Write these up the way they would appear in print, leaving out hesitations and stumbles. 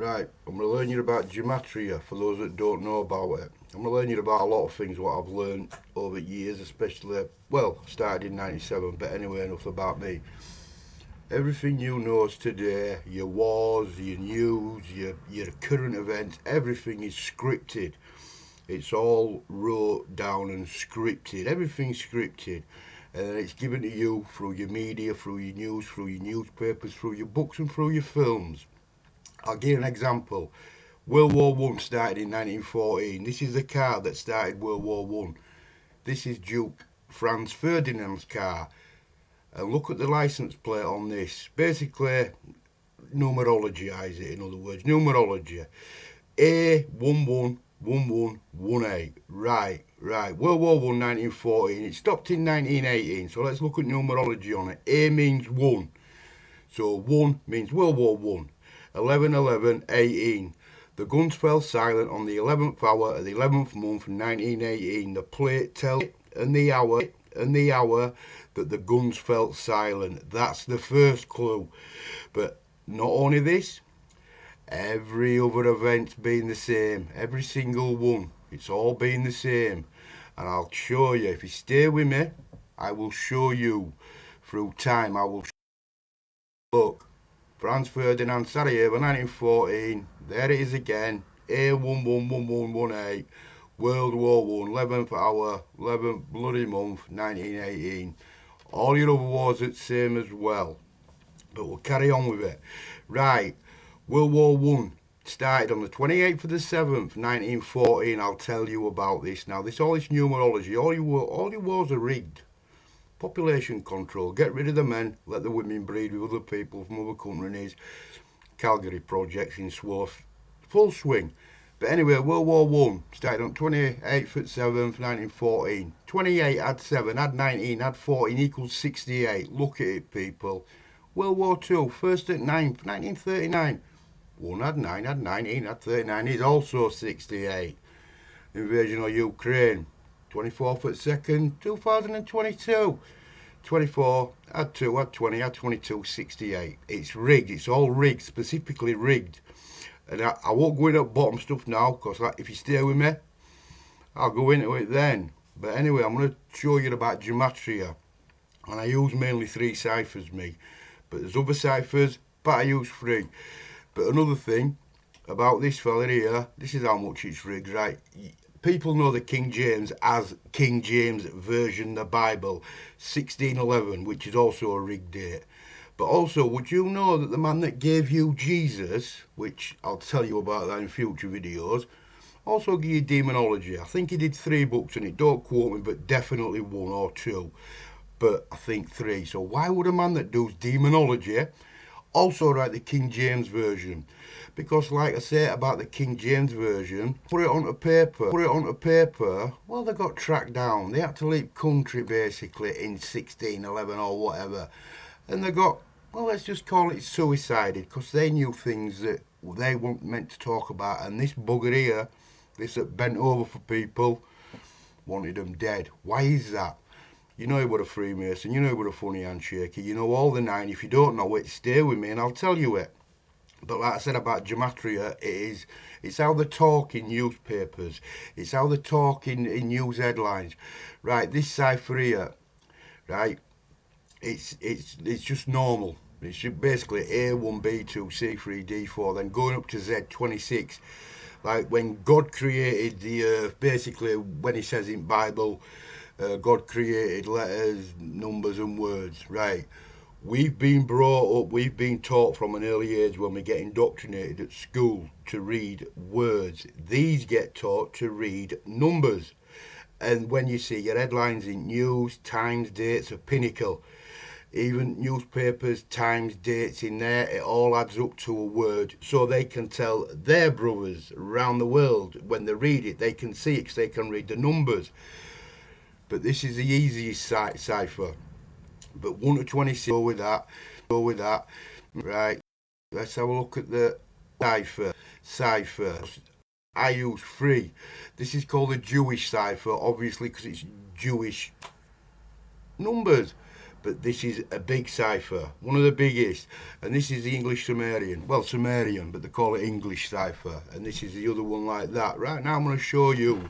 Right, I'm going to learn you about gematria for those that don't know about it. I'm going to learn you about a lot of things what I've learned over years, especially, well, started in 97, but anyway, enough about me. Everything you know today, your wars, your news, your current events, everything is scripted. It's all wrote down and scripted. Everything's scripted. And then it's given to you through your media, through your news, through your newspapers, through your books and through your films. I'll give you an example. World War One started in 1914. This is the car that started World War One. This is Duke Franz Ferdinand's car. And look at the license plate on this. Basically, numerologize it, in other words. Numerology. A111118. Right. World War One, 1914. It stopped in 1918. So let's look at numerology on it. A means 1. So 1 means World War One. 11/11/18. The guns fell silent on the 11th hour of the 11th month, 1918. The plate tells and the hour that the guns fell silent. That's the first clue. But not only this, every other event's been the same. Every single one. It's all been the same. And I'll show you. If you stay with me, I will show you through time. I will look. Franz Ferdinand, Sarajevo, 1914. There it is again. A111118. World War One, 11th hour, 11th bloody month, 1918. All your other wars are the same as well. But we'll carry on with it. Right. World War One started on the 28th of the 7th, 1914. I'll tell you about this now. All this numerology. All your wars are rigged. Population control. Get rid of the men, let the women breed with other people from other countries. Calgary projects in Swarth. Full swing. But anyway, World War One started on 28th of 7th, 1914. 28 add 7, add 19, add 14 equals 68. Look at it, people. World War Two, first at 9th, 1939. 1 add 9, add 19, add 39 is also 68. Invasion of Ukraine. 24th at 2nd, 2022. 24, add 2, add 20, add 22, 68. It's rigged. It's all rigged, specifically rigged. And I won't go into bottom stuff now, because if you stay with me, I'll go into it then. But anyway, I'm going to show you about gematria. And I use mainly 3 ciphers, me. But there's other ciphers, but I use 3. But another thing about this fella here, this is how much it's rigged, right? People know the King James as King James Version, the Bible, 1611, which is also a rigged date. But also, would you know that the man that gave you Jesus, which I'll tell you about that in future videos, also gave you demonology. I think he did 3 books in it, don't quote me, but definitely 1 or 2. But I think 3. So why would a man that does demonology also write the King James Version? Because like I say about the King James Version, put it onto paper, well, they got tracked down. They had to leave country basically in 1611 or whatever. And they got, well, let's just call it suicided, because they knew things that they weren't meant to talk about. And this bugger here, this that bent over for people, wanted them dead. Why is that? You know he was a Freemason, you know he was a funny handshaker, you know all the 9. If you don't know it, stay with me and I'll tell you it. But like I said about gematria, it's how they talk in newspapers. It's how they talk in news headlines. Right, this cipher here, right, it's just normal. It's just basically A1, B2, C3, D4, then going up to Z26. Like when God created the earth, basically when he says in Bible, God created letters, numbers and words, right? We've been brought up, we've been taught from an early age when we get indoctrinated at school to read words. These get taught to read numbers. And when you see your headlines in news, times, dates, a pinnacle, even newspapers, times, dates in there, it all adds up to a word. So they can tell their brothers around the world, when they read it, they can see it because they can read the numbers. But this is the easiest cipher. But 1 to 26, go with that. Right, let's have a look at the cipher. I use 3. This is called a Jewish cipher, obviously, because it's Jewish numbers. but this is a big cipher, one of the biggest, and this is the English Sumerian. Well, Sumerian, but they call it English cipher, and this is the other one like that. Right now, I'm going to show you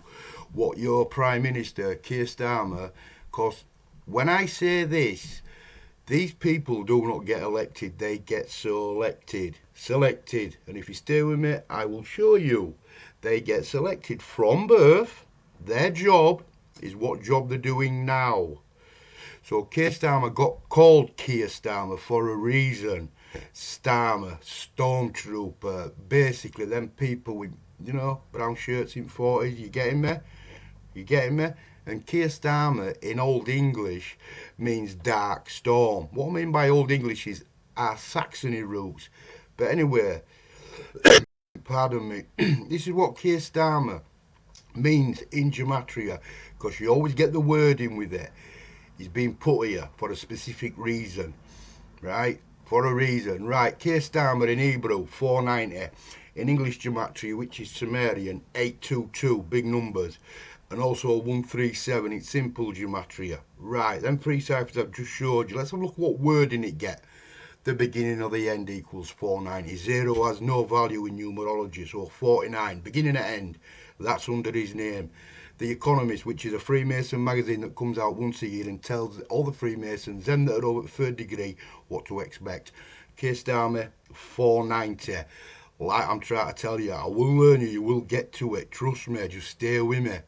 what your Prime Minister, Keir Starmer, because when I say this, these people do not get elected, they get selected. Selected. And if you stay with me, I will show you. They get selected from birth. Their job is what job they're doing now. So Keir Starmer got called Keir Starmer for a reason. Starmer, stormtrooper, basically them people with, brown shirts in 40s, you getting me? You getting me? And Keir Starmer in Old English means dark storm. What I mean by Old English is our Saxony roots. But anyway, pardon me, this is what Keir Starmer means in gematria, because you always get the word in with it. He's been put here for a specific reason, right? For a reason, right? Keir Starmer in Hebrew, 490. In English gematria, which is Sumerian, 822, big numbers. And also 137 in simple gematria. Right, them three ciphers I've just showed you. Let's have a look at what wording it get. The beginning of the end equals 490. Zero has no value in numerology, so 49, beginning and end, that's under his name. The Economist, which is a Freemason magazine that comes out once a year and tells all the Freemasons, them that are over the third degree, what to expect. Keir Starmer, 490. Like I'm trying to tell you, I will learn you will get to it. Trust me, just stay with me.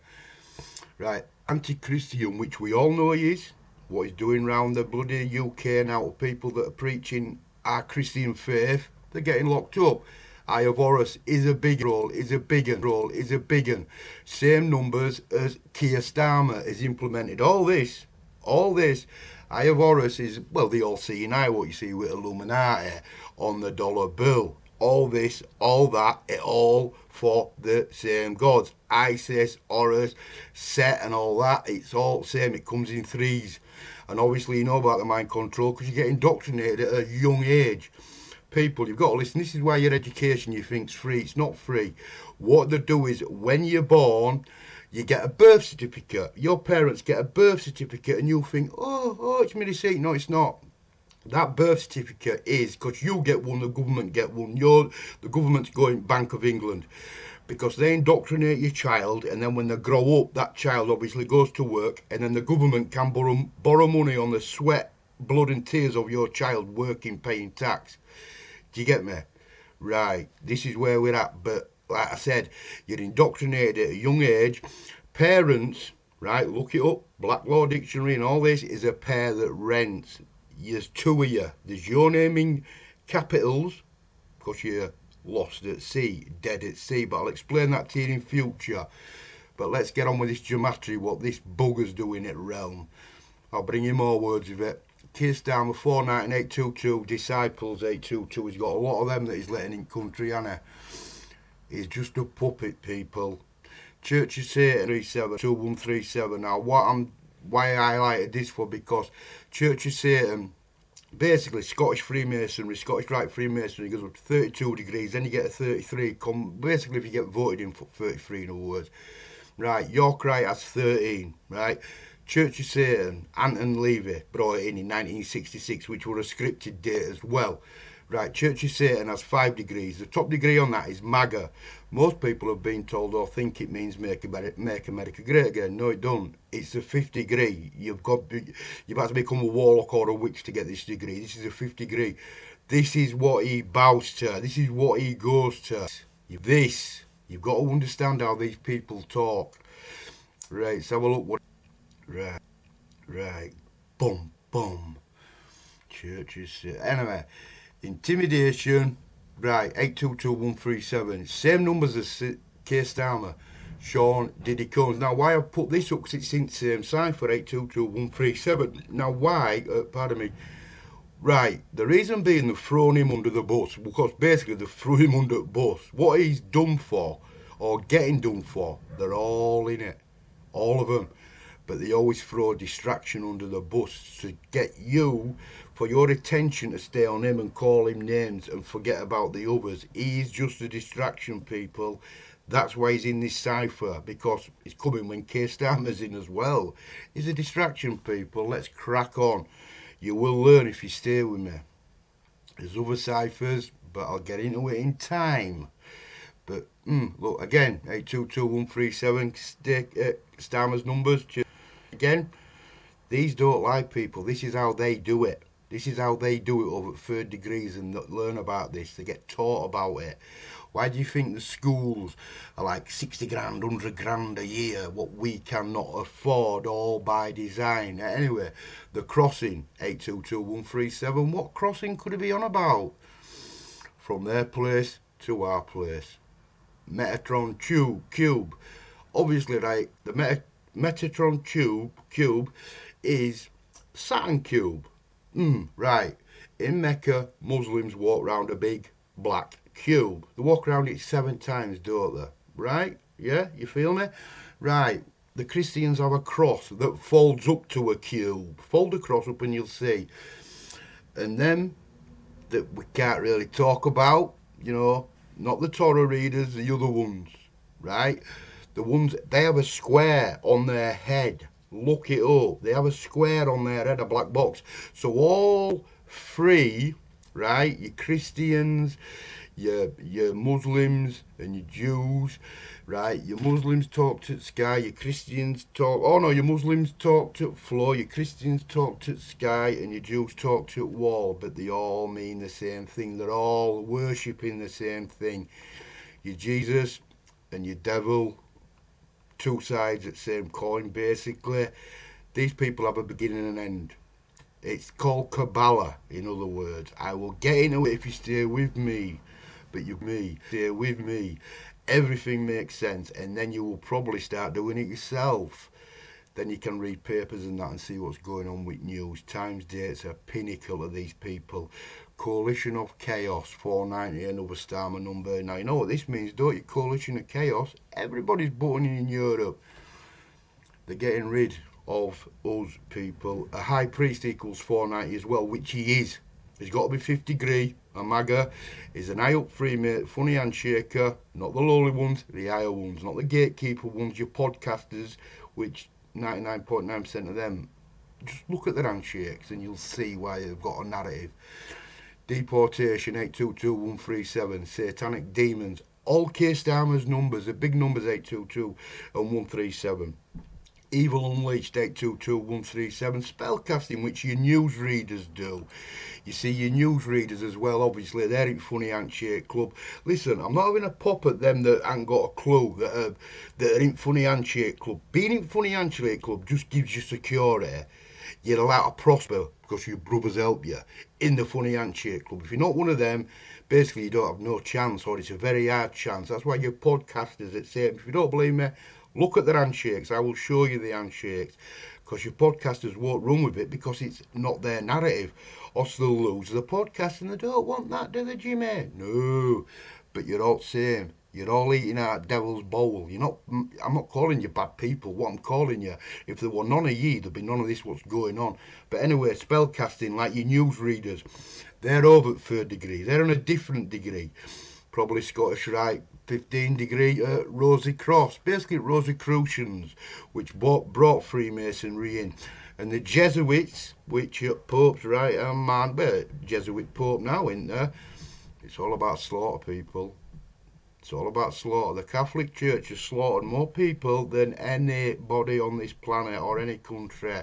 Right, anti-Christian, which we all know he is. What he's doing round the bloody UK now to people that are preaching our Christian faith, they're getting locked up. Eye of Horus is a big role, is a big un. Same numbers as Keir Starmer has implemented. All this, Eye of Horus is, well, the all-seeing eye, what you see with Illuminati on the dollar bill. All this, all that, it all for the same gods. Isis, Horus, Set and all that, it's all the same. It comes in threes. And obviously you know about the mind control because you get indoctrinated at a young age. People, you've got to listen. This is why your education you think's free. It's not free. What they do is when you're born, you get a birth certificate. Your parents get a birth certificate and you think, oh, it's my receipt. No, it's not. That birth certificate is because you get one, the government get one. The government's going Bank of England because they indoctrinate your child, and then when they grow up, that child obviously goes to work, and then the government can borrow money on the sweat, blood, and tears of your child working, paying tax. Do you get me? Right. This is where we're at. But like I said, you're indoctrinated at a young age. Parents, right? Look it up. Black Law Dictionary and all this is a pair that rents. There's two of you. There's your name in capitals because you're lost at sea, dead at sea. But I'll explain that to you in future. But let's get on with this gematria, what this bugger's doing at Realm. I'll bring you more words of it. Keir Starmer 49822, Disciples 822. He's got a lot of them that he's letting in country, hasn't he? He's just a puppet, people. Church of Satan 2137. Now why I highlighted this for, because Church of Satan, basically Scottish Freemasonry, Scottish Rite Freemasonry goes up to 32 degrees, then you get a 33, basically if you get voted in for 33 in other words. Right, York Rite has 13, right? Church of Satan, Anton Levy brought it in 1966, which were a scripted date as well. Right, Church of Satan has 5 degrees. The top degree on that is MAGA. Most people have been told or think it means make America great again. No, it don't. It's the 5th degree. You've had to become a warlock or a witch to get this degree. This is a 5th degree. This is what he bows to. This is what he goes to. You've got to understand how these people talk. Right, let's have a look. Right. Boom. Church of Satan. Anyway. Intimidation, right, 822137, same numbers as Keir Starmer, Sean Diddy Combs. Now, why I've put this up, because it's in the same cipher, 822137. Now, why, pardon me, right, the reason being they've thrown him under the bus, because basically they've thrown him under the bus. What he's done for, or getting done for, they're all in it, all of them. But they always throw a distraction under the bus to get you, for your attention to stay on him and call him names and forget about the others. He's just a distraction, people. That's why he's in this cipher, because it's coming when Keir Starmer's in as well. He's a distraction, people. Let's crack on. You will learn if you stay with me. There's other ciphers, but I'll get into it in time. But look again, 822137 Starmer's numbers. Again, these don't lie, people. This is how they do it. This is how they do it over at third degrees and learn about this. They get taught about it. Why do you think the schools are like 60 grand, 100 grand a year, what we cannot afford, all by design? Anyway, the crossing, 822137, what crossing could it be on about? From their place to our place. Metatron cube. Obviously, right, the Metatron cube is Saturn cube. Right. In Mecca, Muslims walk round a big black cube. They walk around it 7 times, don't they? Right? Yeah, you feel me? Right. The Christians have a cross that folds up to a cube. Fold the cross up and you'll see. And them that we can't really talk about, you know, not the Torah readers, the other ones, right? The ones, they have a square on their head. Look it up. They have a square on their head, a black box. So all three, right, your Christians, your Muslims and your Jews, right? Your Muslims talk to the sky, your Christians talk, oh no, your Muslims talk to the floor, your Christians talk to the sky, and your Jews talk to the wall, but they all mean the same thing. They're all worshipping the same thing. Your Jesus and your devil, two sides of the same coin, basically. These people have a beginning and end. It's called Kabbalah, in other words. I will get into it if you stay with me. But stay with me. Everything makes sense, and then you will probably start doing it yourself. Then you can read papers and that and see what's going on with news. Times, dates are pinnacle of these people. Coalition of Chaos, 490, another Starmer number. Now, you know what this means, don't you? Coalition of Chaos. Everybody's voting in Europe. They're getting rid of us people. A high priest equals 490 as well, which he is. He's got to be 50 degree. A MAGA is an high up Freemate, funny handshaker, not the lowly ones, the higher ones, not the gatekeeper ones, your podcasters, which 99.9% of them, just look at their handshakes and you'll see why they've got a narrative. Deportation, 822137, Satanic Demons, all Keir Starmer's numbers, the big numbers, 822 and 137. Evil Unleashed, 822137, spellcasting, which your newsreaders do. You see, your newsreaders as well, obviously, they're in Funny Handshake Club. Listen, I'm not having a pop at them that ain't got a clue, that are in Funny Handshake Club. Being in Funny Handshake Club just gives you security. You're allowed to prosper because your brothers help you in the Funny Handshake Club. If you're not one of them, basically you don't have no chance, or it's a very hard chance. That's why your podcasters that say, if you don't believe me, look at their handshakes. I will show you the handshakes, because your podcasters won't run with it because it's not their narrative. Or they'll lose the podcast and they don't want that, do they, Jimmy? No, but you're all the same. You're all eating out devil's bowl. You're not. I'm not calling you bad people. What I'm calling you, if there were none of ye, there'd be none of this what's going on. But anyway, spellcasting, like your newsreaders, they're over at third degree. They're on a different degree. Probably Scottish Rite, 15 degree Rosy Cross. Basically Rosicrucians, which brought Freemasonry in. And the Jesuits, which are Pope's right hand man, but Jesuit Pope now, isn't there? It's all about slaughter, people. It's all about slaughter. The Catholic Church has slaughtered more people than anybody on this planet or any country.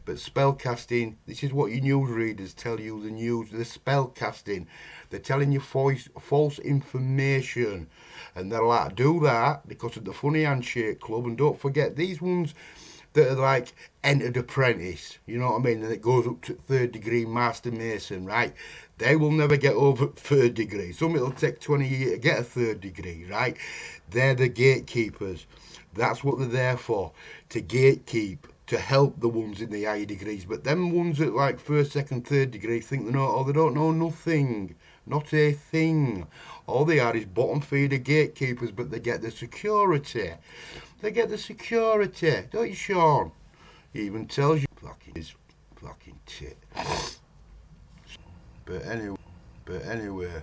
But spellcasting, this is what your newsreaders tell you, the news, the spellcasting. They're telling you false information. And they're allowed to do that because of the Funny Handshake Club. And don't forget, these ones that are like entered apprentice, you know what I mean, and it goes up to third degree master mason, right? They will never get over third degree. Some it'll take 20 years to get a third degree, right? They're the gatekeepers. That's what they're there for, to gatekeep, to help the ones in the higher degrees. But them ones at like first, second, third degree think they know, or they don't know nothing, not a thing. All they are is bottom feeder gatekeepers, but they get the security. They get the security, don't you, Sean? He even tells you fucking tit. But anyway,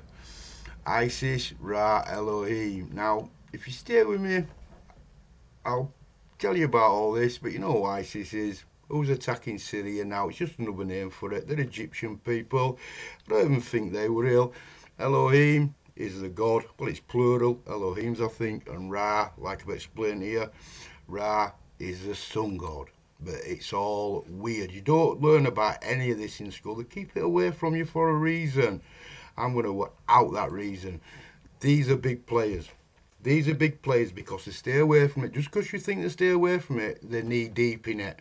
Isis, Ra, Elohim. Now, if you stay with me, I'll tell you about all this. But you know who ISIS is. Who's attacking Syria now? It's just another name for it. They're Egyptian people. I don't even think they were real. Elohim is the God. Well, it's plural. Elohims, I think. And Ra, like I've explained here, Ra is the sun god. But it's all weird. You don't learn about any of this in school. They keep it away from you for a reason. I'm going to out that reason. These are big players. These are big players because they stay away from it. Just because you think they stay away from it, they're knee deep in it.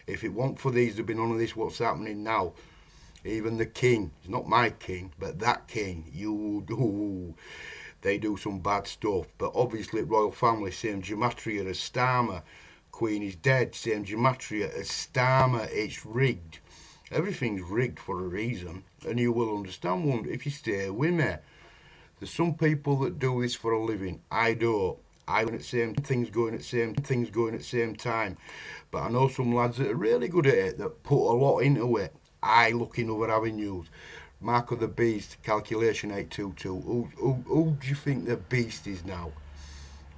If it weren't for these, there'd be none of this what's happening now. Even the king, he's not my king, but that king, they do some bad stuff. But obviously, royal family, same gematria as Starmer. Queen is dead, same gematria as Starmer. It's rigged. Everything's rigged for a reason, and you will understand one if you stay with me. There's some people that do this for a living. I don't. I learn at the same things going at the same time. But I know some lads that are really good at it, that put a lot into it. I look in other avenues. Mark of the Beast, calculation 822. Who do you think the beast is now?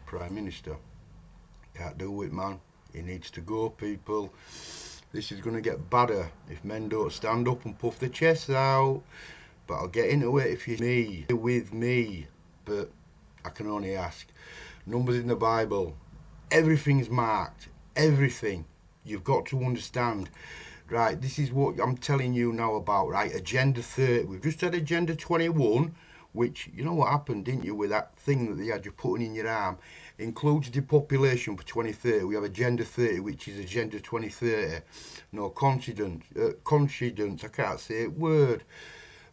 Prime Minister. Can't do it, man. He needs to go, people. This is going to get badder if men don't stand up and puff their chests out. But I'll get into it if you're with me. But I can only ask. Numbers in the Bible. Everything's marked. Everything. You've got to understand. Right, this is what I'm telling you now about, right? Agenda 30. We've just had Agenda 21, which, you know what happened, didn't you, with that thing that they had you putting in your arm? Includes depopulation for 2030. We have Agenda 30, which is Agenda 2030. No, confidence, I can't say it, word.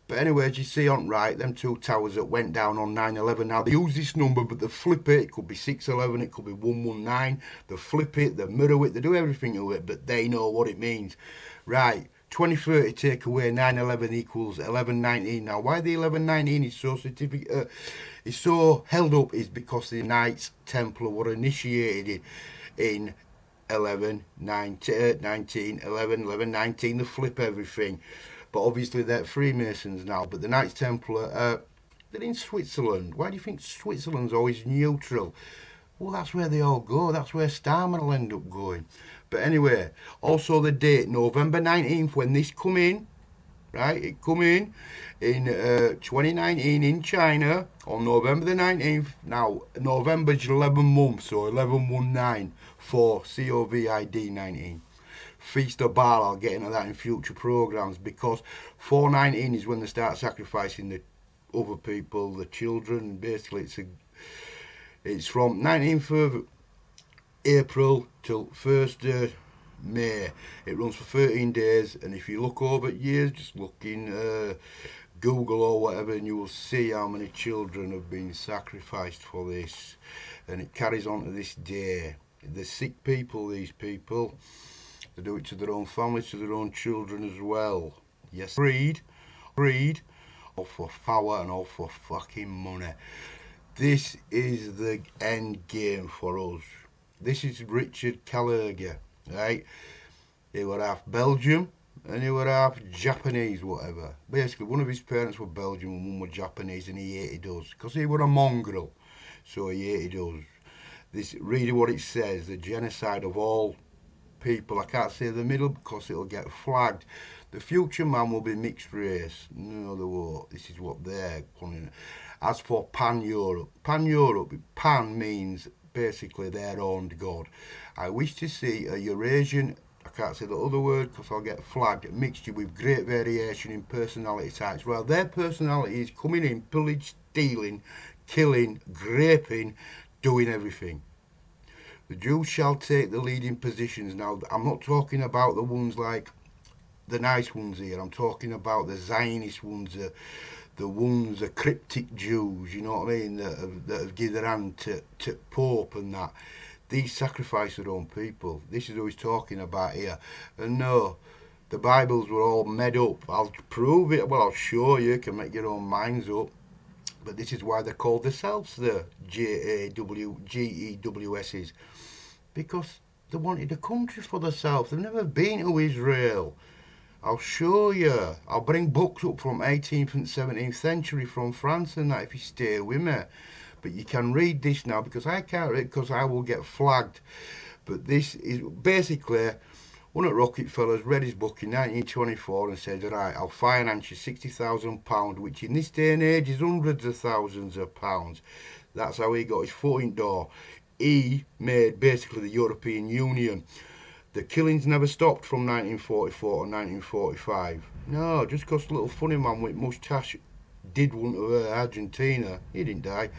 But anyway, as you see on right, them two towers that went down on 9/11. Now, they use this number, but they flip it. It could be 6/11, it could be 119. They flip it, they mirror it, they do everything to it, but they know what it means. Right, 2030 take away 9/11 equals 1119. Now, why the 1119 is so held up is because the Knights Templar were initiated in 11, 19, 11, 11, 19. They flip everything. But obviously they're Freemasons now. But the Knights Templar, they're in Switzerland. Why do you think Switzerland's always neutral? Well, that's where they all go. That's where Starman will end up going. But anyway, also the date, November 19th, when this come in, right? It come in 2019 in China on November the 19th. Now, November's 11 months, so 1119 for COVID 19. Feast of Baal, I'll get into that in future programs, because 419 is when they start sacrificing the other people, the children. Basically, it's from 19th of April till 1st May. It runs for 13 days, and if you look over years, just look in Google or whatever, and you will see how many children have been sacrificed for this. And it carries on to this day. They're sick people, these people. They do it to their own families, to their own children as well. Yes, greed, all for power and all for fucking money. This is the end game for us. This is Richard Kalerga, right? He were half Belgium and he were half Japanese, whatever. Basically, one of his parents were Belgian and one were Japanese, and he hated us because he were a mongrel, so he hated us. This, read what it says: the genocide of all people. I can't say the middle because it'll get flagged. The future man will be mixed race. No, they won't. This is what they're putting. As for Pan-Europe, Pan means basically their own God. I wish to see a Eurasian, I can't say the other word because I'll get flagged, mixture with great variation in personality types. Well, their personality is coming in, pillage, stealing, killing, raping, doing everything. The Jews shall take the leading positions. Now, I'm not talking about the ones like the nice ones here. I'm talking about the Zionist ones, the ones, the cryptic Jews, you know what I mean, that have given their hand to Pope and that. These sacrifice their own people. This is who he's talking about here. And no, the Bibles were all made up. I'll prove it. Well, I'll show you. You can make your own minds up. But this is why they're called themselves the GEWSs. Because they wanted a country for themselves. They've never been to Israel. I'll show you. I'll bring books up from 18th and 17th century from France and that if you stay with me. But you can read this now because I can't read because I will get flagged. But this is basically One at Rockefellers read his book in 1924 and said, right, I'll finance you £60,000, which in this day and age is hundreds of thousands of pounds. That's how he got his foot in door. He made basically the European Union. The killings never stopped from 1944 to 1945. No, just because a little funny man with moustache did one to Argentina, he didn't die.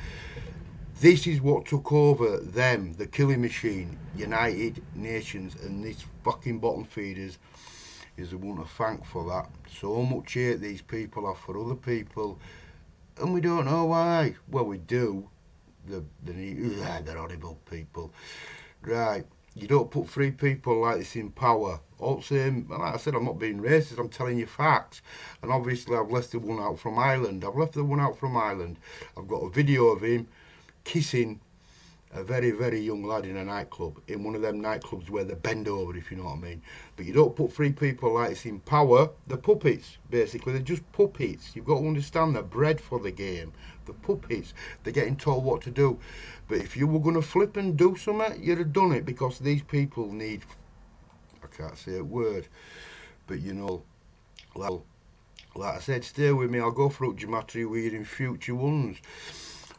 This is what took over them, the killing machine, United Nations, and these fucking bottom feeders is the one to thank for that. So much hate these people have for other people, and we don't know why. Well, we do. They're horrible people. Right, you don't put three people like this in power. Also, like I said, I'm not being racist, I'm telling you facts. And obviously I've left the one out from Ireland. I've got a video of him kissing a very, very young lad in a nightclub, in one of them nightclubs where they bend over, if you know what I mean. But you don't put three people like this in power. They're puppets, basically. They're just puppets. You've got to understand they're bred for the game. The puppets, they're getting told what to do. But if you were going to flip and do something, you'd have done it, because these people need, I can't say a word, but you know, like I said, stay with me. I'll go through gematria with you in future ones.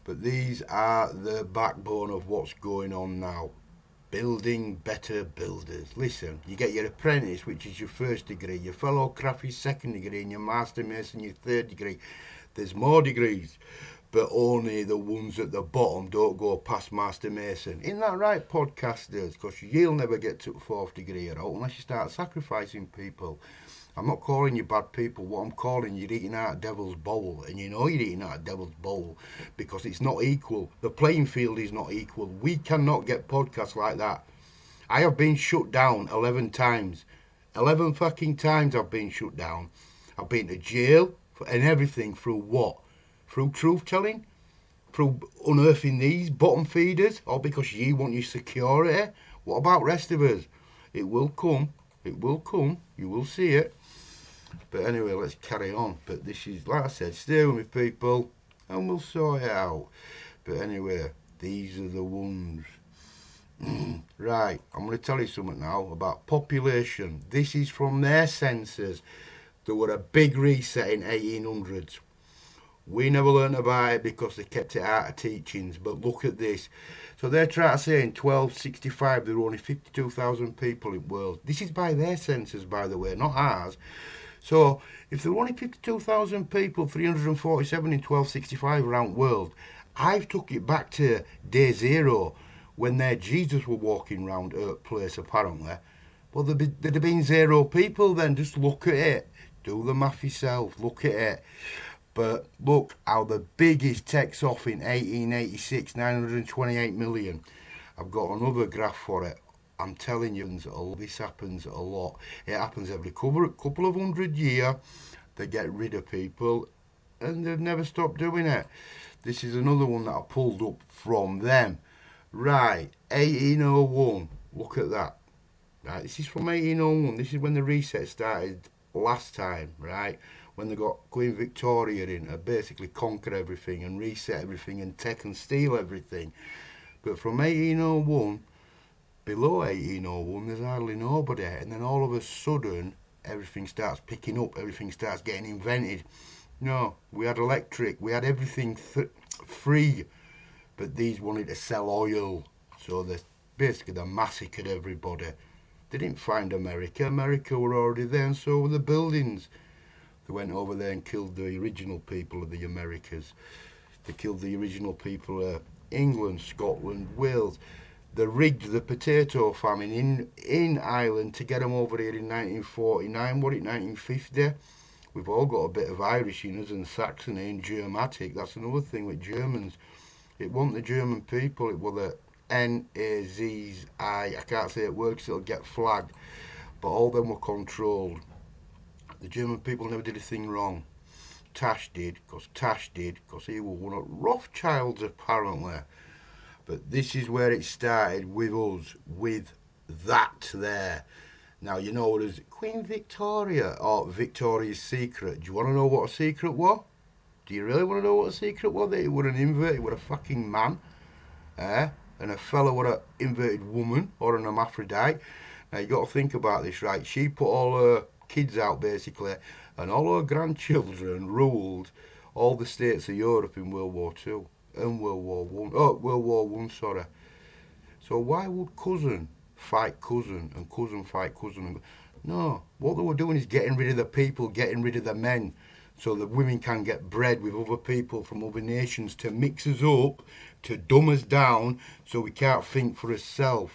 But these are the backbone of what's going on now. Building better builders. Listen, you get your apprentice, which is your first degree, your fellow craft is second degree, and your master mason your third degree. There's more degrees, but only the ones at the bottom don't go past master mason. Isn't that right, podcasters? Because you'll never get to fourth degree at all unless you start sacrificing people. I'm not calling you bad people. What I'm calling you, you're eating out of devil's bowl. And you know you're eating out of devil's bowl because it's not equal. The playing field is not equal. We cannot get podcasts like that. I have been shut down 11 times. 11 fucking times I've been shut down. I've been to jail and everything through what? Through truth telling? Through unearthing these bottom feeders? Or because you want your security? What about rest of us? It will come. It will come. You will see it. But anyway, let's carry on. But this is, like I said, stay with me, people, and we'll sort it out. But anyway, these are the ones. Right, I'm going to tell you something now about population. This is from their census. There were a big reset in 1800s. We never learnt about it because they kept it out of teachings. But look at this. So they're trying to say in 1265 there were only 52,000 people in the world. This is by their census, by the way, not ours. So if there were only 52,000 people, 347 in 1265 around the world, I've took it back to day zero when their Jesus were walking round Earth Place apparently. Well, there'd have been zero people then. Just look at it. Do the math yourself. Look at it. But look how the biggest takes off in 1886, 928 million. I've got another graph for it. I'm telling you, this happens a lot. It happens every couple of hundred years. They get rid of people and they've never stopped doing it. This is another one that I pulled up from them. Right, 1801. Look at that. Right, this is from 1801. This is when the reset started last time, right? When they got Queen Victoria in to basically conquer everything and reset everything and take and steal everything. But from 1801, below 1801, there's hardly nobody. And then all of a sudden, everything starts picking up, everything starts getting invented. No, we had electric, we had everything free. But these wanted to sell oil. So they massacred everybody. They didn't find America. America were already there, and so were the buildings. They went over there and killed the original people of the Americas. They killed the original people of England, Scotland, Wales. They rigged the potato famine in Ireland to get them over here in 1949, what it, 1950. We've all got a bit of Irish in us and Saxony and Germatic. That's another thing with Germans. It wasn't the German people, it was the Nazis. I can't say it works, it'll get flagged. But all them were controlled. The German people never did a thing wrong. Tash did, because he was one of Rothschilds apparently. But this is where it started with us, with that there. Now, you know what is Queen Victoria, or Victoria's Secret. Do you want to know what a secret was? Do you really want to know what a secret was? That it was an invert, it was a fucking man. And a fella was an inverted woman, or an hermaphrodite. Now you got to think about this, right? She put all her kids out basically, and all her grandchildren ruled all the states of Europe in World War Two and World War One. Oh, World War One, sorry. So why would cousin fight cousin and cousin fight cousin? No, what they were doing is getting rid of the people, getting rid of the men, so the women can get bred with other people from other nations to mix us up, to dumb us down, so we can't think for ourselves.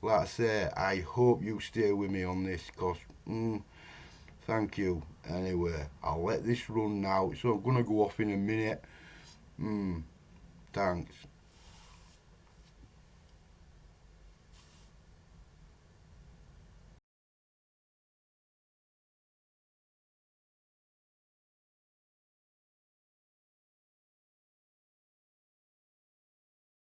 Like I say, I hope you stay with me on this, because, thank you. Anyway, I'll let this run now, so I'm going to go off in a minute. Thanks.